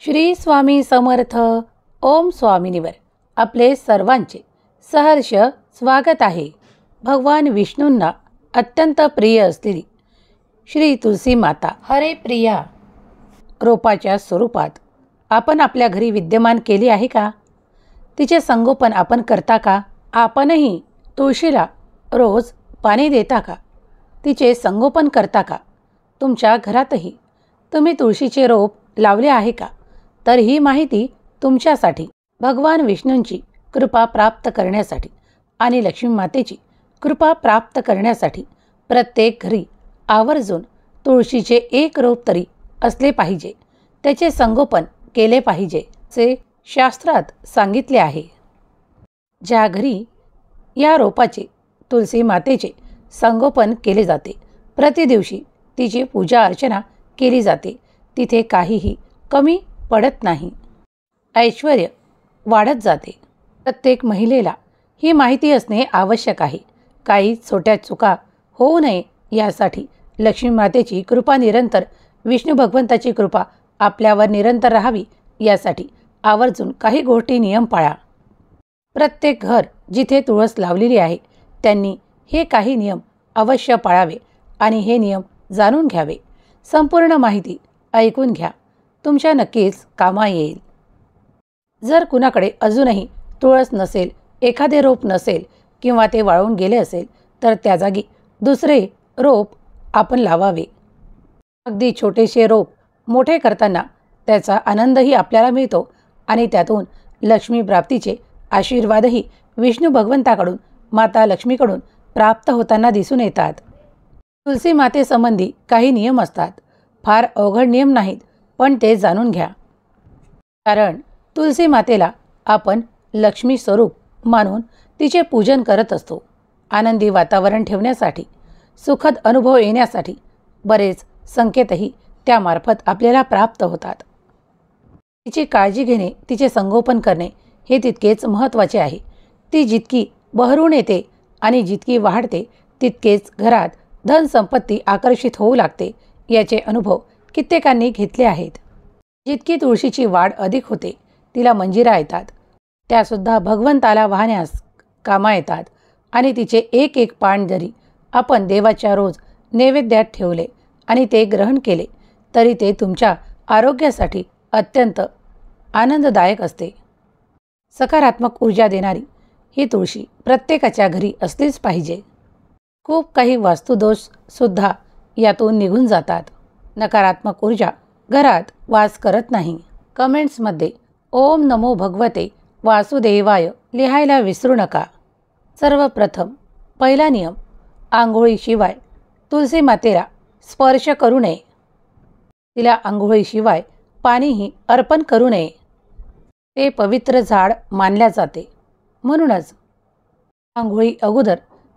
श्री स्वामी समर्थ. ओम स्वामिनीवर आपले सर्वांचे सहर्ष स्वागत आहे. भगवान विष्णूंना अत्यंत प्रिय असलेली श्री तुलसी माता हरे प्रिया रोपाच्या स्वरूपात आपण आपल्या घरी विद्यमान केली आहे का? तिचे संगोपन आपण करता का? आपणही तुळशीला रोज पाणी देता का? तिचे संगोपन करता का? तुमच्या घरातही तुम्ही तुळशीचे रोप लावले आहे का? तर ही माहिती तुमच्यासाठी भगवान विष्णूंची कृपा प्राप्त करण्यासाठी आणि लक्ष्मी मातेची कृपा प्राप्त करण्यासाठी प्रत्येक घरी आवर्जून तुळशीचे एक रोप तरी असले पाहिजे, त्याचे संगोपन केले पाहिजे असे शास्त्रात सांगितले आहे. ज्या घरी या रोपाचे तुलसी मातेचे संगोपन केले जाते, प्रतिदिवशी तिची पूजा अर्चना केली जाते, तिथे काहीही कमी पडत नाही, ऐश्वर्य वाढत जाते. प्रत्येक महिलेला ही माहिती असणे आवश्यक आहे. काही छोट्या चुका होऊ नये यासाठी लक्ष्मी मातेची कृपा निरंतर, विष्णू भगवंताची कृपा आपल्यावर निरंतर राहावी यासाठी आवर्जून काही गोष्टी नियम पाळा. प्रत्येक घर जिथे तुळस लावलेली आहे त्यांनी हे काही नियम अवश्य पाळावे आणि हे नियम जाणून घ्यावे. संपूर्ण माहिती ऐकून घ्या, तुमच्या नक्कीच कामा येईल. जर कुणाकडे अजूनही तुळस नसेल, एखादे रोप नसेल किंवा ते वाळून गेले असेल तर त्या जागी दुसरे रोप आपण लावावे. अगदी छोटेसे रोप मोठे करताना त्याचा आनंदही आपल्याला मिळतो आणि त्यातून लक्ष्मी प्राप्तीचे आशीर्वादही विष्णू भगवंताकडून, माता लक्ष्मीकडून प्राप्त होताना दिसून येतात. तुलसी मातेसंबंधी काही नियम असतात. फार अवघड नियम नाहीत, पण ते जाणून घ्या. कारण तुलसी मातेला आपण लक्ष्मी स्वरूप मानून तिचे पूजन करत असतो. आनंदी वातावरण ठेवण्यासाठी, सुखद अनुभव येण्यासाठी बरेच संकेतही त्यामार्फत आपल्याला प्राप्त होतात. तिची काळजी घेणे, तिचे संगोपन करणे हे तितकेच महत्त्वाचे आहे. ती जितकी बहरून येते आणि जितकी वाढते तितकेच घरात धनसंपत्ती आकर्षित होऊ लागते. याचे अनुभव कित्येकांनी घेतले आहेत. जितकी तुळशीची वाढ अधिक होते तिला मंजिरा येतात, त्यासुद्धा भगवंताला वाहण्यास कामा येतात. आणि तिचे एक एक पान जरी आपण देवाच्या रोज नैवेद्यात ठेवले आणि ते ग्रहण केले तरी ते तुमच्या आरोग्यासाठी अत्यंत आनंददायक असते. सकारात्मक ऊर्जा देणारी ही तुळशी प्रत्येकाच्या घरी असलीच पाहिजे. खूप काही वास्तुदोषसुद्धा यातून निघून जातात. नकारात्मक ऊर्जा घरात वास करत नाही. कमेंट्समध्ये ओम नमो भगवते वासुदेवाय लिहायला विसरू नका. सर्वप्रथम पहिला नियम, आंघोळीशिवाय तुलसी मातेला स्पर्श करू नये. तिला आंघोळीशिवाय पाणीही अर्पण करू नये. ते पवित्र झाड मानल्या जाते, म्हणूनच आंघोळी अगोदर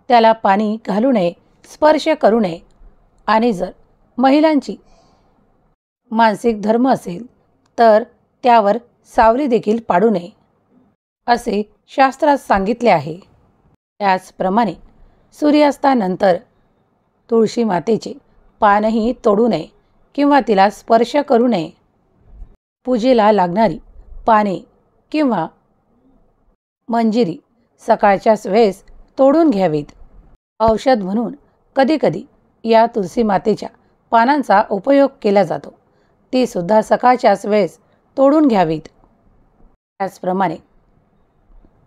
त्याला पाणी घालू नये, स्पर्श करू नये. आणि जर महिलांची मानसिक धर्म असेल तर त्यावर सावली देखील पाडू नये असे शास्त्रात सांगितले आहे. त्याचप्रमाणे सूर्यास्तानंतर तुळशी मातेचे पानही तोडू नये किंवा तिला स्पर्श करू नये. पूजेला लागणारी पाने किंवा मंजिरी सकाळच्याच वेळेस तोडून घ्यावीत. औषध म्हणून कधीकधी या तुलसी मातेच्या पानांचा उपयोग केला जातो, ती सुद्धा सकाळच्याच वेळेस तोडून घ्यावीत. त्याचप्रमाणे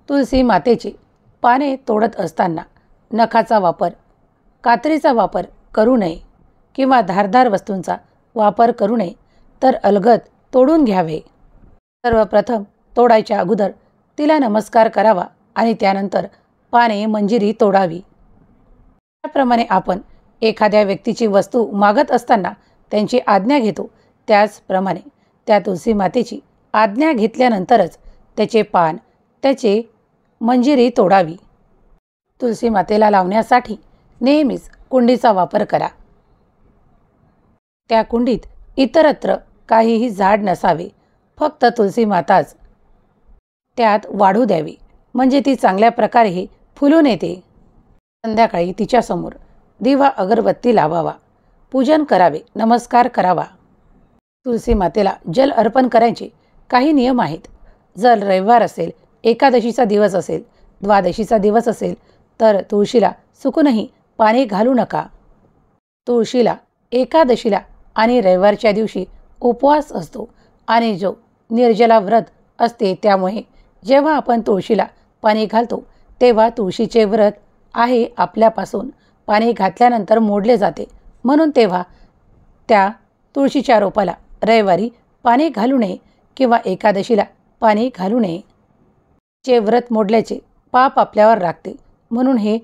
तुलसी मातेची पाने तोडत असताना नखाचा वापर, कात्रीचा वापर करू नये किंवा धारदार वस्तूंचा वापर करू नये, तर अलगद तोडून घ्यावे. सर्वप्रथम तोडायच्या अगोदर तिला नमस्कार करावा आणि त्यानंतर पाने मंजिरी तोडावी. त्याप्रमाणे आपण एखाद्या व्यक्तीची वस्तू मागत असताना त्यांची आज्ञा घेतो, त्याचप्रमाणे त्या तुलसी मातेची आज्ञा घेतल्यानंतरच त्याचे पान, त्याचे मंजिरी तोडावी. तुलसी मातेला लावण्यासाठी नेहमीच कुंडीचा वापर करा. त्या कुंडीत इतरत्र काहीही झाड नसावे, फक्त तुलसी माताच त्यात वाढू द्यावी, म्हणजे ती चांगल्या प्रकारे फुलून येते. संध्याकाळी तिच्यासमोर दिवा अगरबत्ती लावावा, पूजन करावे, नमस्कार करावा. तुळशी मातेला जल अर्पण करायचे काही नियम आहेत. जर रविवार असेल, एकादशीचा दिवस असेल, द्वादशीचा दिवस असेल तर तुळशीला चुकूनही पाणी घालू नका. तुळशीला एकादशीला आणि रविवारच्या दिवशी उपवास असतो आणि जो निर्जला व्रत असते, त्यामुळे जेव्हा आपण तुळशीला पाणी घालतो तेव्हा तुळशीचे व्रत आहे आपल्यापासून पाणी घातल्यानंतर मोडले जाते. म्हणून तेव्हा त्या तुळशीच्या रोपाला रविवारी पाणी घालू नये किंवा एकादशीला पाणी घालू नये. चे व्रत मोडल्याचे पाप आपल्यावर लागते, म्हणून हे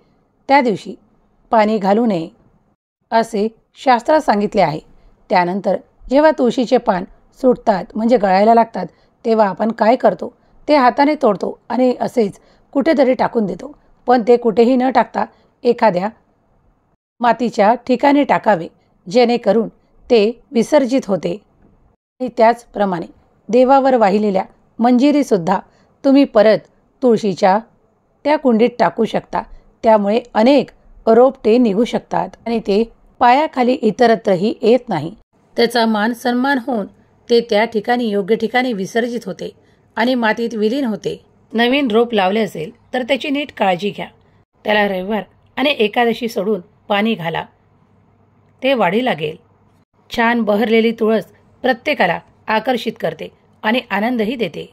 त्या दिवशी पाणी घालू नये असे शास्त्रात सांगितले आहे. त्यानंतर जेव्हा तुळशीचे पान सुटतात म्हणजे गळायला लागतात तेव्हा आपण काय करतो ते हाताने तोडतो आणि असेच कुठेतरी टाकून देतो. पण ते कुठेही न टाकता एखाद्या मातीच्या ठिकाणी टाकावे, जेणेकरून ते विसर्जित होते. आणि त्याचप्रमाणे देवावर वाहिलेल्या मंजिरीसुद्धा तुम्ही परत तुळशीच्या त्या कुंडीत टाकू शकता. त्यामुळे अनेक रोपटे निघू शकतात आणि ते पायाखाली इतरत्रही येत नाही. त्याचा मान सन्मान होऊन ते त्या ठिकाणी योग्य ठिकाणी विसर्जित होते आणि मातीत विलीन होते. नवीन रोप लावले असेल तर त्याची नीट काळजी घ्या. त्याला रविवार आणि एकादशी सोडून पाणी घाला, ते वाढी लागेल. छान बहरलेली तुळस प्रत्येकाला आकर्षित करते आणि आनंदही देते.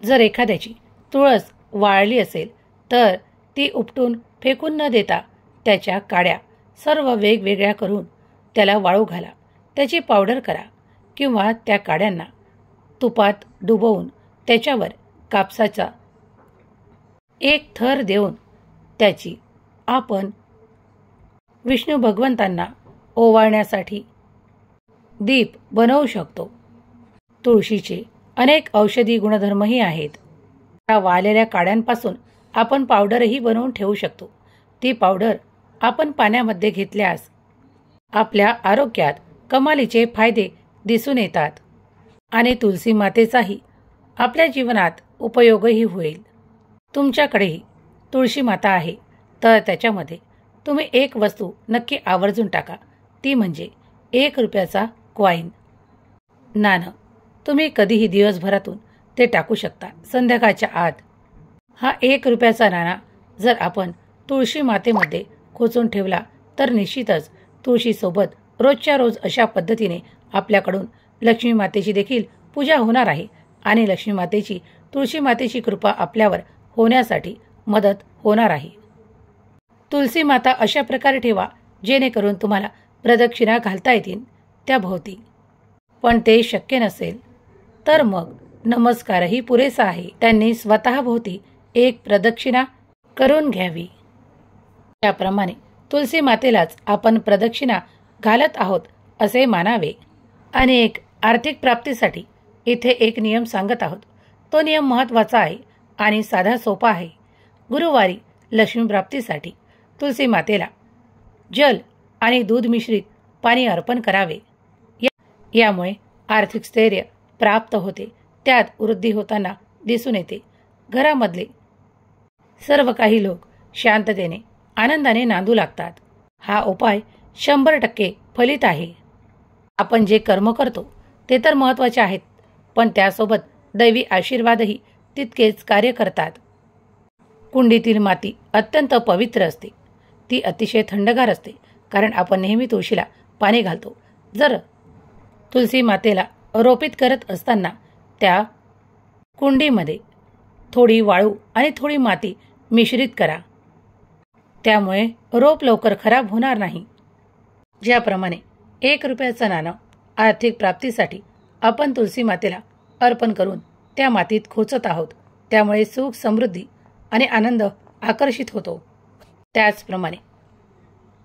जर एखाद्याची तुळस वाळली असेल तर ती उपटून फेकून न देता त्याच्या काड्या सर्व वेगवेगळ्या करून त्याला वाळू घाला. त्याची पावडर करा किंवा त्या काड्यांना तुपात डुबवून त्याच्यावर कापसाचा एक थर देऊन त्याची आपण विष्णू भगवंतांना ओवाळण्यासाठी दीप बनवू शकतो. तुळशीचे अनेक औषधी गुणधर्मही आहेत. त्या वाळलेल्या काड्यांपासून आपण पावडरही बनवून ठेवू शकतो. ती पावडर आपण पाण्यामध्ये घेतल्यास आपल्या आरोग्यात कमालीचे फायदे दिसून येतात आणि तुळशी मातेचाही आपल्या जीवनात उपयोगही होईल. तुमच्याकडेही तुळशी माता आहे तर त्याच्यामध्ये तुम्ही एक वस्तू नक्की आवर्जून टाका, ती म्हणजे 1 रुपयाचा कॉईन, नाणं. तुम्ही कधीही दिवसभरातून ते टाकू शकता संध्याकाळच्या आत. हा 1 रुपयाचा नाणा जर आपण तुळशी मातेमध्ये खोचून ठेवला तर निश्चितच तुळशीसोबत रोजच्या रोज अशा पद्धतीने आपल्याकडून लक्ष्मी मातेची देखील पूजा होणार आहे आणि लक्ष्मी मातेची तुळशी मातेची कृपा आपल्यावर होण्यासाठी मदत होणार आहे. तुळशी माता अशा प्रकारे ठेवा जेणेकरून तुम्हाला प्रदक्षिणा घालता येतील त्या भोवती. पण ते शक्य नसेल तर मग नमस्कारही पुरेसा आहे. त्यांनी स्वतःभोवती एक प्रदक्षिणा करून घ्यावी. त्याप्रमाणे तुळशी मातेलाच आपण प्रदक्षिणा घालत आहोत असे मानावे. आणि एक आर्थिक प्राप्तीसाठी इथे एक नियम सांगत आहोत. तो नियम महत्त्वाचा आहे आणि साधा सोपा आहे. गुरुवारी लक्ष्मी प्राप्तीसाठी तुळशी मातेला जल आणि दूध मिश्रित पाणी अर्पण करावे. यामुळे आर्थिक स्थैर्य प्राप्त होते, त्यात वृद्धी होताना दिसून येते. घरामधले सर्व काही लोक शांततेने आनंदाने नांदू लागतात. हा उपाय 100% फलित आहे. आपण जे कर्म करतो ते तर महत्त्वाचे आहेत, पण त्यासोबत दैवी आशीर्वादही तितकेच कार्य करतात. कुंडीतील माती अत्यंत पवित्र असते. ती अतिशय थंडगार असते कारण आपण नेहमी तुळशीला पाणी घालतो. जर तुळशी मातेला रोपित करत असताना त्या कुंडीमध्ये थोडी वाळू आणि थोडी माती मिश्रित करा. त्यामुळे रोप लवकर खराब होणार नाही. ज्याप्रमाणे 1 रुपयाचं नाणं आर्थिक प्राप्तीसाठी आपण तुळशी मातेला अर्पण करून त्या मातीत खोचत आहोत, त्यामुळे सुख, समृद्धी आणि आनंद आकर्षित होतो. त्याचप्रमाणे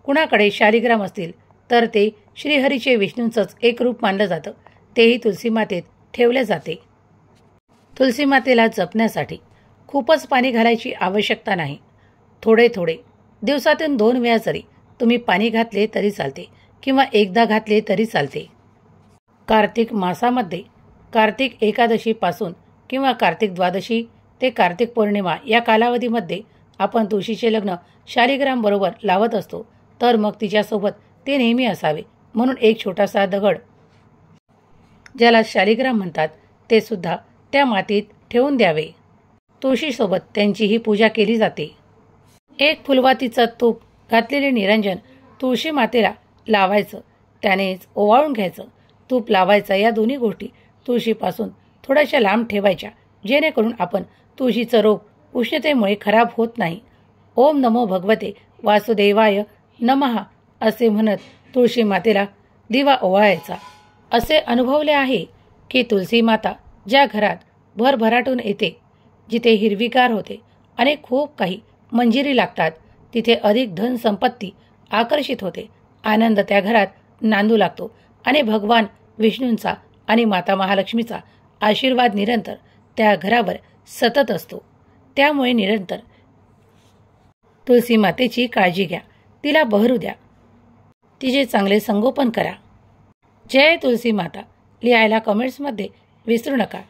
कुणाकडे शालिग्राम असतील तर ते श्रीहरीचे विष्णूंचंच एक रूप मानलं जातं. तेही तुळशी मातेत ठेवले जाते. तुळशी मातेला जपण्यासाठी खूपच पाणी घालायची आवश्यकता नाही. थोडे थोडे दिवसातून 2 वेळा जरी तुम्ही पाणी घातले तरी चालते किंवा एकदा घातले तरी चालते. कार्तिक मासामध्ये कार्तिक एकादशीपासून किंवा कार्तिक द्वादशी ते कार्तिक पौर्णिमा या कालावधीमध्ये आपण तुळशीचे लग्न शालिग्राम बरोबर लावत असतो, तर मग तिच्यासोबत ते नेहमी असावे म्हणून एक छोटासा दगड ज्याला शालिग्राम म्हणतात ते सुद्धा त्या मातीत ठेवून द्यावे. तुळशीसोबत त्यांचीही पूजा केली जाते. एक फुलवातीचं तूप घातलेले निरंजन तुळशी मातेला लावायचं, त्यानेच ओवाळून घ्यायचं. तूप लावायचं या दोन्ही गोष्टी तुळशीपासून थोड्याशा लांब ठेवायच्या, जेणेकरून आपण तुळशीचं रोग उष्णतेमुळे खराब होत नाही. ओम नमो भगवते वासुदेवाय नमः असे म्हणत तुळशी मातेला दिवा ओवाळायचा. असे अनुभवले आहे की तुलसी माता ज्या घरात भरभराटून येते, जिथे हिरवीगार होते आणि खूप काही मंजिरी लागतात, तिथे अधिक धन संपत्ती आकर्षित होते. आनंद त्या घरात नांदू लागतो आणि भगवान विष्णूंचा आणि माता महालक्ष्मीचा आशीर्वाद निरंतर त्या घरावर सतत असतो. त्यामुळे निरंतर तुलसी मातेची काळजी घ्या, तिला बहरू द्या, तिचे चांगले संगोपन करा. जय तुलसी माता लिहायला कमेंट्समध्ये विसरू नका.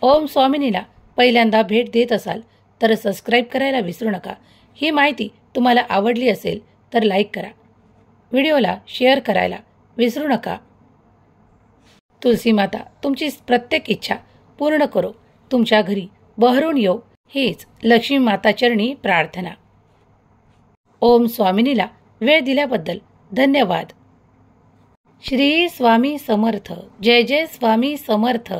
ओम स्वामिनीला पहिल्यांदा भेट देत असाल तर सबस्क्राईब करायला विसरू नका. ही माहिती तुम्हाला आवडली असेल तर लाईक करा. व्हिडिओला शेअर करायला विसरू नका. तुलसी माता तुमची प्रत्येक इच्छा पूर्ण करो, तुमच्या घरी बहरून येऊ, हीच लक्ष्मी माता चरणी प्रार्थना. ओम स्वामिनीला वेळ दिल्याबद्दल धन्यवाद. श्री स्वामी समर्थ. जय जय स्वामी समर्थ.